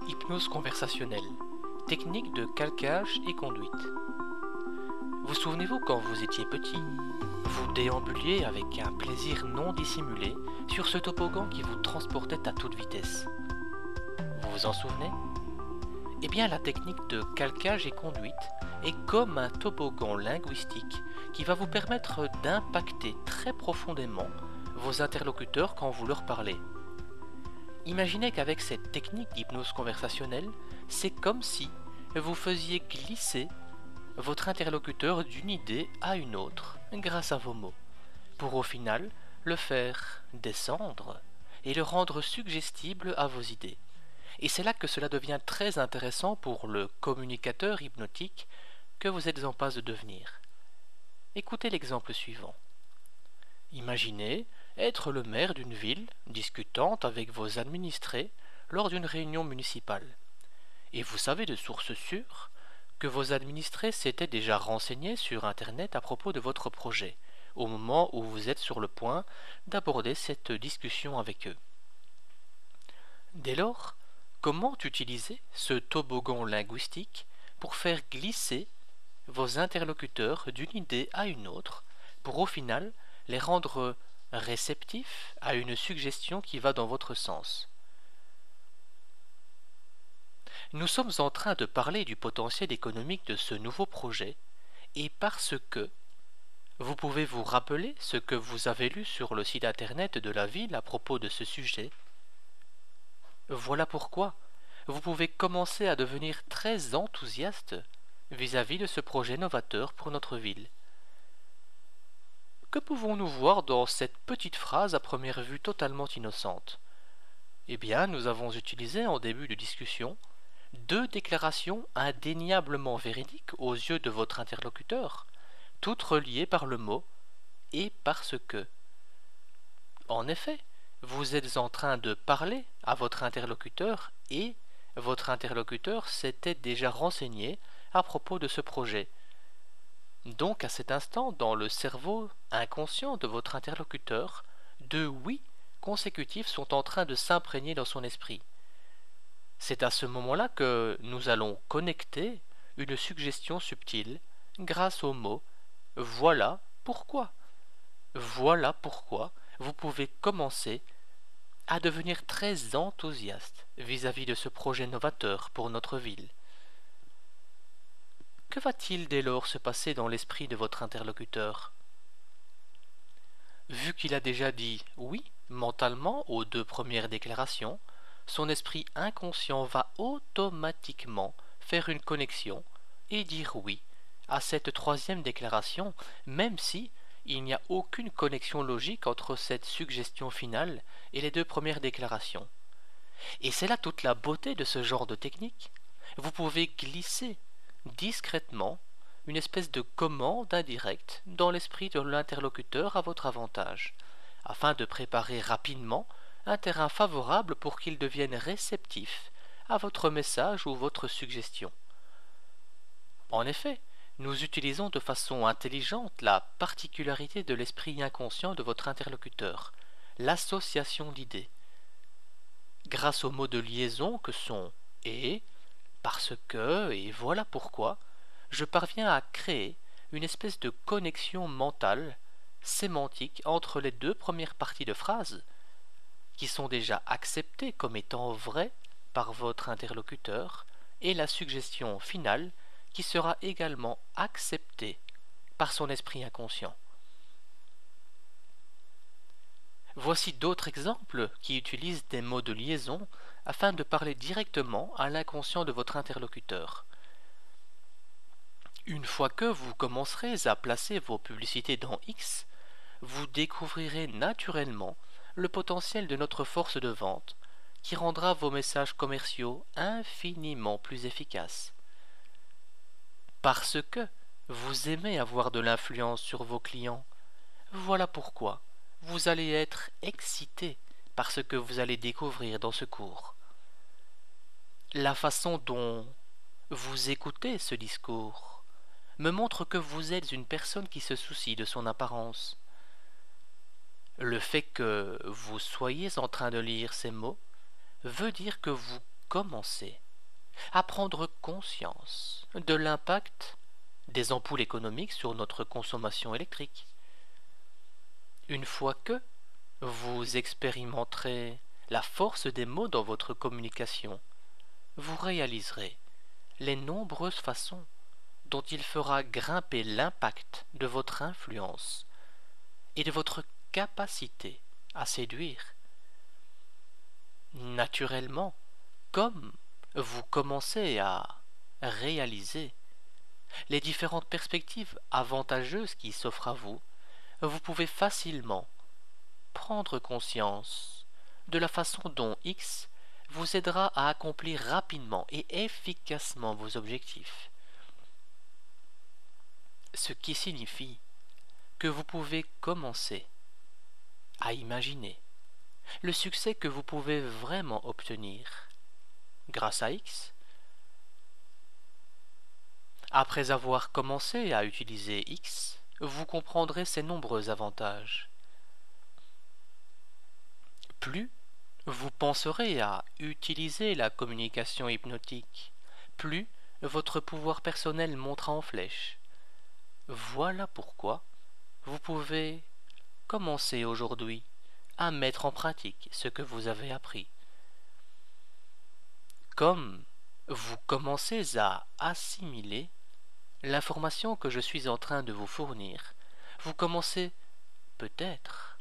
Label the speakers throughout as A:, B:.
A: Hypnose conversationnelle, technique de calcage et conduite. Vous souvenez-vous quand vous étiez petit, vous déambuliez avec un plaisir non dissimulé sur ce toboggan qui vous transportait à toute vitesse. Vous vous en souvenez? Eh bien, la technique de calcage et conduite est comme un toboggan linguistique qui va vous permettre d'impacter très profondément vos interlocuteurs quand vous leur parlez. Imaginez qu'avec cette technique d'hypnose conversationnelle, c'est comme si vous faisiez glisser votre interlocuteur d'une idée à une autre grâce à vos mots, pour au final le faire descendre et le rendre suggestible à vos idées. Et c'est là que cela devient très intéressant pour le communicateur hypnotique que vous êtes en passe de devenir. Écoutez l'exemple suivant. Imaginez être le maire d'une ville discutant avec vos administrés lors d'une réunion municipale. Et vous savez de source sûre que vos administrés s'étaient déjà renseignés sur Internet à propos de votre projet, au moment où vous êtes sur le point d'aborder cette discussion avec eux. Dès lors, comment utiliser ce toboggan linguistique pour faire glisser vos interlocuteurs d'une idée à une autre, pour au final les rendre réceptifs à une suggestion qui va dans votre sens? Nous sommes en train de parler du potentiel économique de ce nouveau projet, et parce que vous pouvez vous rappeler ce que vous avez lu sur le site internet de la ville à propos de ce sujet. Voilà pourquoi vous pouvez commencer à devenir très enthousiaste vis-à-vis de ce projet novateur pour notre ville. Que pouvons-nous voir dans cette petite phrase à première vue totalement innocente? Eh bien, nous avons utilisé en début de discussion deux déclarations indéniablement véridiques aux yeux de votre interlocuteur, toutes reliées par le mot « et parce que ». En effet, vous êtes en train de parler à votre interlocuteur et votre interlocuteur s'était déjà renseigné à propos de ce projet. Donc à cet instant, dans le cerveau inconscient de votre interlocuteur, deux oui consécutifs sont en train de s'imprégner dans son esprit. C'est à ce moment-là que nous allons connecter une suggestion subtile grâce au mot « voilà pourquoi ». Voilà pourquoi vous pouvez commencer à devenir très enthousiaste vis-à-vis de ce projet novateur pour notre ville. Que va-t-il dès lors se passer dans l'esprit de votre interlocuteur? Vu qu'il a déjà dit oui mentalement aux deux premières déclarations, son esprit inconscient va automatiquement faire une connexion et dire oui à cette troisième déclaration, même si il n'y a aucune connexion logique entre cette suggestion finale et les deux premières déclarations. Et c'est là toute la beauté de ce genre de technique. Vous pouvez glisser discrètement une espèce de commande indirecte dans l'esprit de l'interlocuteur à votre avantage, afin de préparer rapidement un terrain favorable pour qu'il devienne réceptif à votre message ou votre suggestion. En effet, nous utilisons de façon intelligente la particularité de l'esprit inconscient de votre interlocuteur, l'association d'idées. Grâce aux mots de liaison que sont « et », « parce que » et « voilà pourquoi », je parviens à créer une espèce de connexion mentale, sémantique entre les deux premières parties de phrase, qui sont déjà acceptées comme étant vraies par votre interlocuteur, et la suggestion finale qui sera également acceptée par son esprit inconscient. Voici d'autres exemples qui utilisent des mots de liaison afin de parler directement à l'inconscient de votre interlocuteur. Une fois que vous commencerez à placer vos publicités dans X, vous découvrirez naturellement le potentiel de notre force de vente qui rendra vos messages commerciaux infiniment plus efficaces. Parce que vous aimez avoir de l'influence sur vos clients, voilà pourquoi vous allez être excité par ce que vous allez découvrir dans ce cours. La façon dont vous écoutez ce discours me montre que vous êtes une personne qui se soucie de son apparence. Le fait que vous soyez en train de lire ces mots veut dire que vous commencer à prendre conscience de l'impact des ampoules économiques sur notre consommation électrique. Une fois que vous expérimenterez la force des mots dans votre communication, vous réaliserez les nombreuses façons dont il fera grimper l'impact de votre influence et de votre capacité à séduire. Naturellement, comme vous commencez à réaliser les différentes perspectives avantageuses qui s'offrent à vous, vous pouvez facilement prendre conscience de la façon dont X vous aidera à accomplir rapidement et efficacement vos objectifs. Ce qui signifie que vous pouvez commencer à imaginer le succès que vous pouvez vraiment obtenir grâce à X. Après avoir commencé à utiliser X, vous comprendrez ses nombreux avantages. Plus vous penserez à utiliser la communication hypnotique, plus votre pouvoir personnel montera en flèche. Voilà pourquoi vous pouvez commencer aujourd'hui à mettre en pratique ce que vous avez appris. Comme vous commencez à assimiler l'information que je suis en train de vous fournir, vous commencez peut-être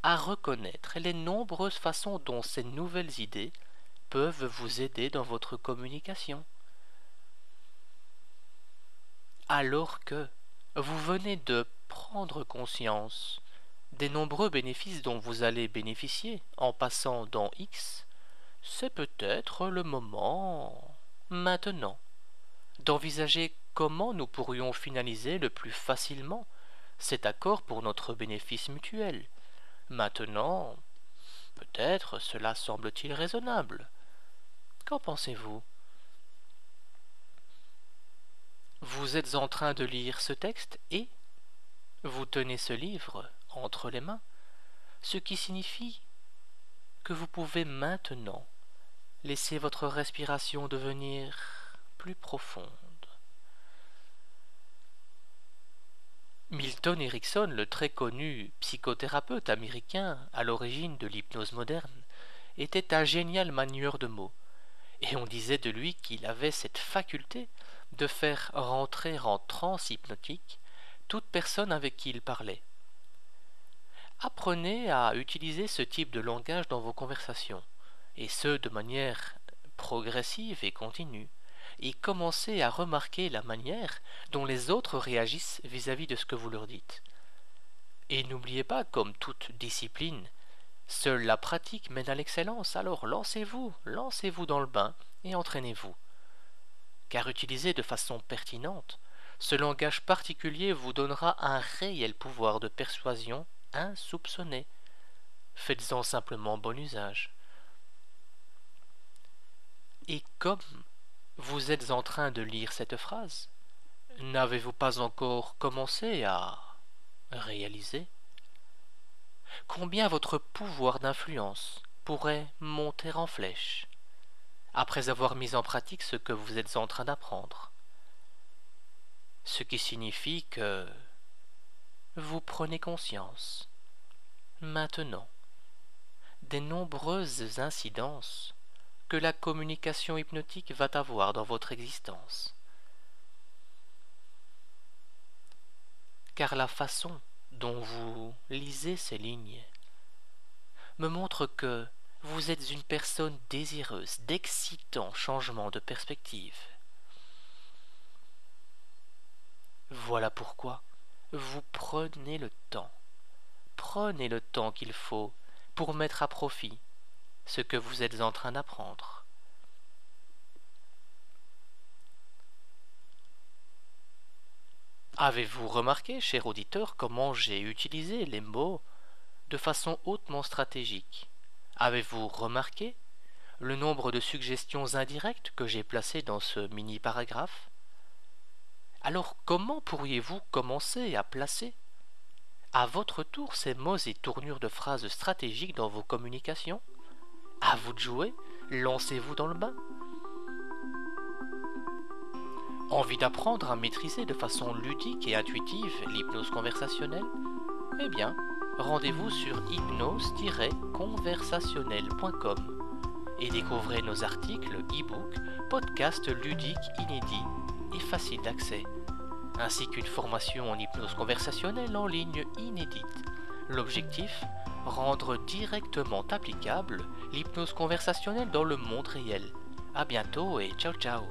A: à reconnaître les nombreuses façons dont ces nouvelles idées peuvent vous aider dans votre communication. Alors que vous venez de prendre conscience des nombreux bénéfices dont vous allez bénéficier en passant dans X, c'est peut-être le moment, maintenant, d'envisager comment nous pourrions finaliser le plus facilement cet accord pour notre bénéfice mutuel. Maintenant, peut-être cela semble-t-il raisonnable. Qu'en pensez-vous? Vous êtes en train de lire ce texte et vous tenez ce livre entre les mains, ce qui signifie que vous pouvez maintenant laisser votre respiration devenir plus profonde. Milton Erickson, le très connu psychothérapeute américain à l'origine de l'hypnose moderne, était un génial manieur de mots, et on disait de lui qu'il avait cette faculté de faire rentrer en transe hypnotique toute personne avec qui il parlait. Apprenez à utiliser ce type de langage dans vos conversations, et ce de manière progressive et continue, et commencez à remarquer la manière dont les autres réagissent vis-à-vis de ce que vous leur dites. Et n'oubliez pas, comme toute discipline, seule la pratique mène à l'excellence, alors lancez-vous dans le bain et entraînez-vous. Car utilisé de façon pertinente, ce langage particulier vous donnera un réel pouvoir de persuasion insoupçonné. Faites-en simplement bon usage. Et comme vous êtes en train de lire cette phrase, n'avez-vous pas encore commencé à réaliser combien votre pouvoir d'influence pourrait monter en flèche après avoir mis en pratique ce que vous êtes en train d'apprendre? Ce qui signifie que vous prenez conscience, maintenant, des nombreuses incidences que la communication hypnotique va avoir dans votre existence. Car la façon dont vous lisez ces lignes me montre que vous êtes une personne désireuse d'excitants changements de perspective. Voilà pourquoi vous prenez le temps qu'il faut pour mettre à profit ce que vous êtes en train d'apprendre. Avez-vous remarqué, cher auditeur, comment j'ai utilisé les mots de façon hautement stratégique? Avez-vous remarqué le nombre de suggestions indirectes que j'ai placées dans ce mini-paragraphe? Alors comment pourriez-vous commencer à placer à votre tour ces mots et tournures de phrases stratégiques dans vos communications? À vous de jouer, lancez-vous dans le bain. Envie d'apprendre à maîtriser de façon ludique et intuitive l'hypnose conversationnelle? Eh bien, rendez-vous sur hypnose-conversationnel.com et découvrez nos articles, e-books, podcasts ludiques inédits et faciles d'accès, ainsi qu'une formation en hypnose conversationnelle en ligne inédite. L'objectif, rendre directement applicable l'hypnose conversationnelle dans le monde réel. À bientôt et ciao ciao.